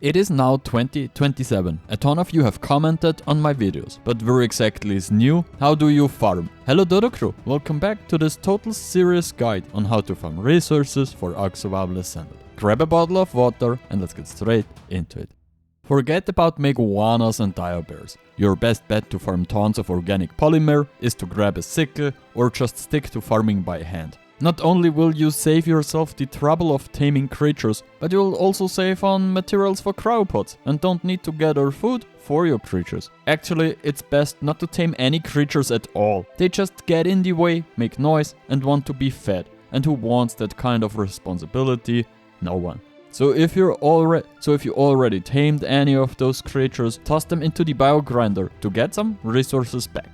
It is now 2027. A ton of you have commented on my videos, but where exactly is new? How do you farm? Hello Dodo crew, welcome back to this total serious guide on how to farm resources for ARK Survival Ascended. Grab a bottle of water and let's get straight into it. Forget about megawanas and dire bears. Your best bet to farm tons of organic polymer is to grab a sickle or just stick to farming by hand. Not only will you save yourself the trouble of taming creatures, but you'll also save on materials for cryopods and don't need to gather food for your creatures. Actually, it's best not to tame any creatures at all. They just get in the way, make noise and want to be fed. And who wants that kind of responsibility? No one. So if you already tamed any of those creatures, toss them into the biogrinder to get some resources back.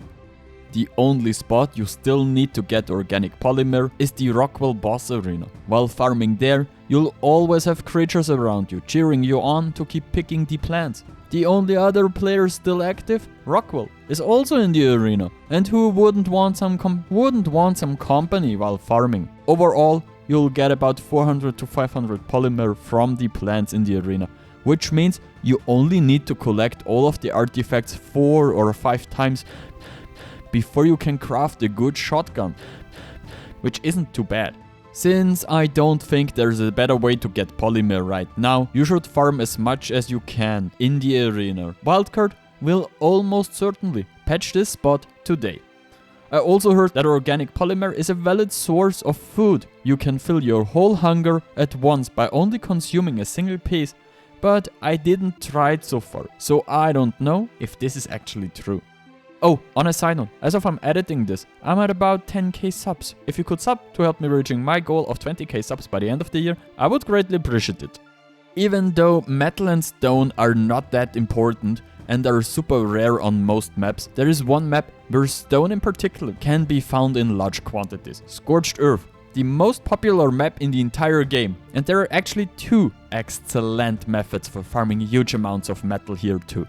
The only spot you still need to get organic polymer is the Rockwell boss arena. While farming there, you'll always have creatures around you cheering you on to keep picking the plants. The only other player still active, Rockwell, is also in the arena, and who wouldn't want some company while farming. Overall, you'll get about 400 to 500 polymer from the plants in the arena, which means you only need to collect all of the artifacts 4 or 5 times before you can craft a good shotgun, which isn't too bad. Since I don't think there's a better way to get polymer right now, you should farm as much as you can in the arena. Wildcard will almost certainly patch this spot today. I also heard that organic polymer is a valid source of food. You can fill your whole hunger at once by only consuming a single piece, but I didn't try it so far, so I don't know if this is actually true. Oh, on a side note, as of I'm editing this, I'm at about 10k subs. If you could sub to help me reaching my goal of 20k subs by the end of the year, I would greatly appreciate it. Even though metal and stone are not that important and are super rare on most maps, there is one map where stone in particular can be found in large quantities. Scorched Earth, the most popular map in the entire game, and there are actually 2 excellent methods for farming huge amounts of metal here too.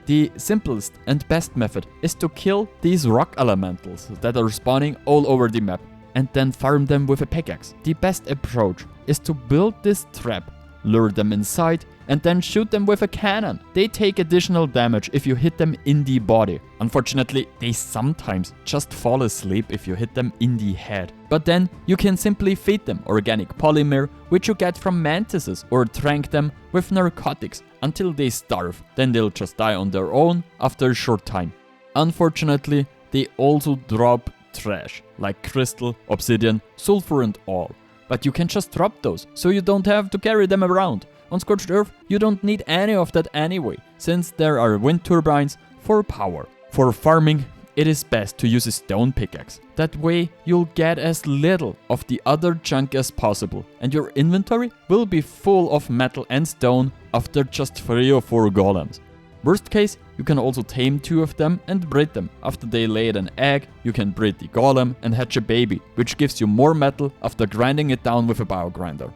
The simplest and best method is to kill these rock elementals that are spawning all over the map and then farm them with a pickaxe. The best approach is to build this trap, lure them inside and then shoot them with a cannon. They take additional damage if you hit them in the body. Unfortunately, they sometimes just fall asleep if you hit them in the head. But then you can simply feed them organic polymer, which you get from mantises, or trank them with narcotics until they starve. Then they'll just die on their own after a short time. Unfortunately, they also drop trash like crystal, obsidian, sulfur and all. But you can just drop those, so you don't have to carry them around. On Scorched Earth, you don't need any of that anyway, since there are wind turbines for power. For farming, it is best to use a stone pickaxe. That way, you'll get as little of the other junk as possible, and your inventory will be full of metal and stone after just 3 or 4 golems. Worst case, you can also tame 2 of them and breed them. After they laid an egg, you can breed the golem and hatch a baby, which gives you more metal after grinding it down with a biogrinder.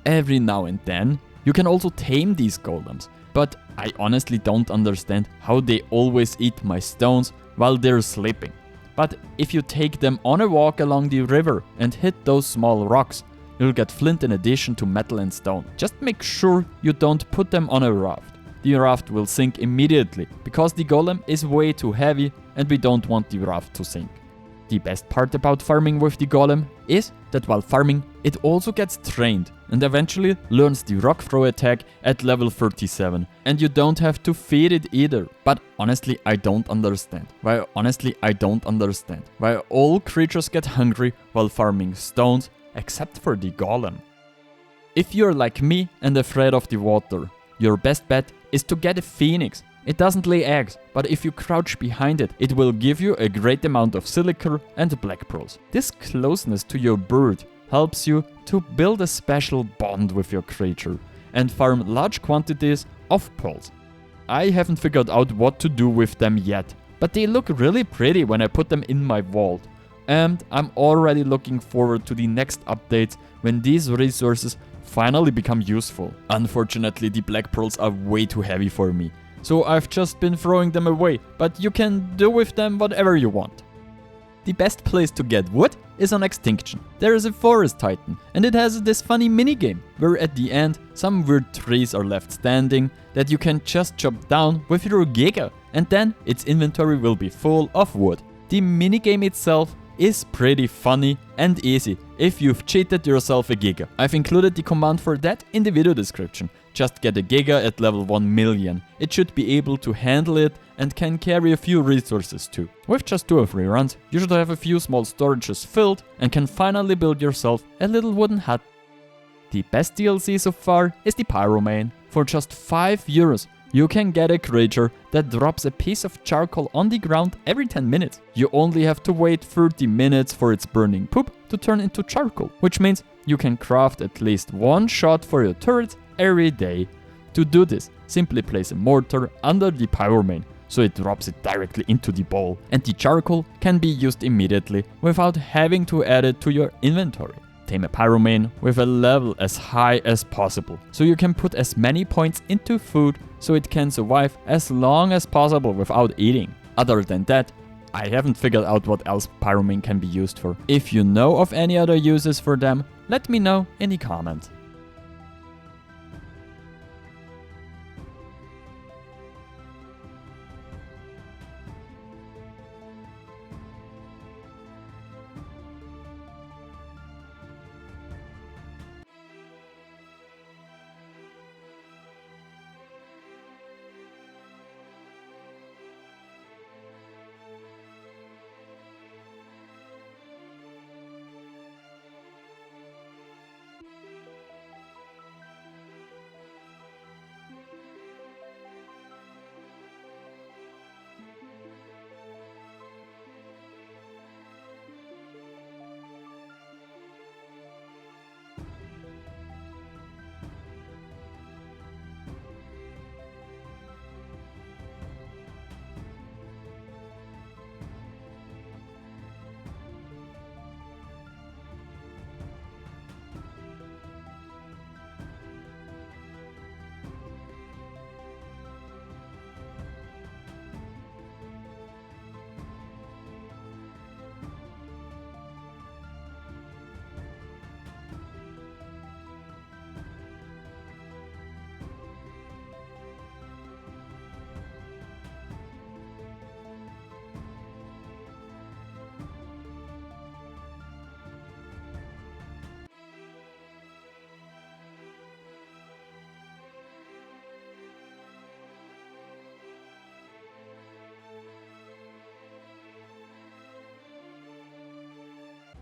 Every now and then, you can also tame these golems, but I honestly don't understand how they always eat my stones while they're sleeping. But if you take them on a walk along the river and hit those small rocks, you'll get flint in addition to metal and stone. Just make sure you don't put them on a raft. The raft will sink immediately because the golem is way too heavy and we don't want the raft to sink. The best part about farming with the golem is that while farming, it also gets trained and eventually learns the rock throw attack at level 37, and you don't have to feed it either. But honestly, I don't understand why all creatures get hungry while farming stones except for the golem. If you're like me and afraid of the water, your best bet is to get a phoenix. It doesn't lay eggs, but if you crouch behind it, it will give you a great amount of silica and black pearls. This closeness to your bird helps you to build a special bond with your creature and farm large quantities of pearls. I haven't figured out what to do with them yet, but they look really pretty when I put them in my vault. And I'm already looking forward to the next updates when these resources finally become useful. Unfortunately, the black pearls are way too heavy for me, so I've just been throwing them away, but you can do with them whatever you want. the best place to get wood is on Extinction. There is a forest titan, and it has this funny minigame, where at the end some weird trees are left standing that you can just chop down with your Giga, and then its inventory will be full of wood. The minigame itself is pretty funny and easy if you've cheated yourself a Giga. I've included the command for that in the video description. Just get a Giga at level 1 million. It should be able to handle it and can carry a few resources too. With just 2 or 3 runs, you should have a few small storages filled and can finally build yourself a little wooden hut. The best DLC so far is the Pyromane. For just €5, you can get a creature that drops a piece of charcoal on the ground every 10 minutes. You only have to wait 30 minutes for its burning poop to turn into charcoal, which means you can craft at least 1 shot for your turrets every day. To do this, simply place a mortar under the Pyromane so it drops it directly into the bowl, and the charcoal can be used immediately without having to add it to your inventory. Tame a Pyromane with a level as high as possible, so you can put as many points into food so it can survive as long as possible without eating. Other than that, I haven't figured out what else Pyromane can be used for. If you know of any other uses for them, let me know in the comments.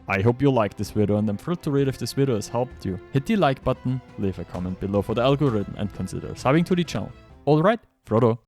I hope you liked this video, and I'm thrilled to read if this video has helped you. Hit the like button, leave a comment below for the algorithm, and consider subbing to the channel. Alright, Frodo.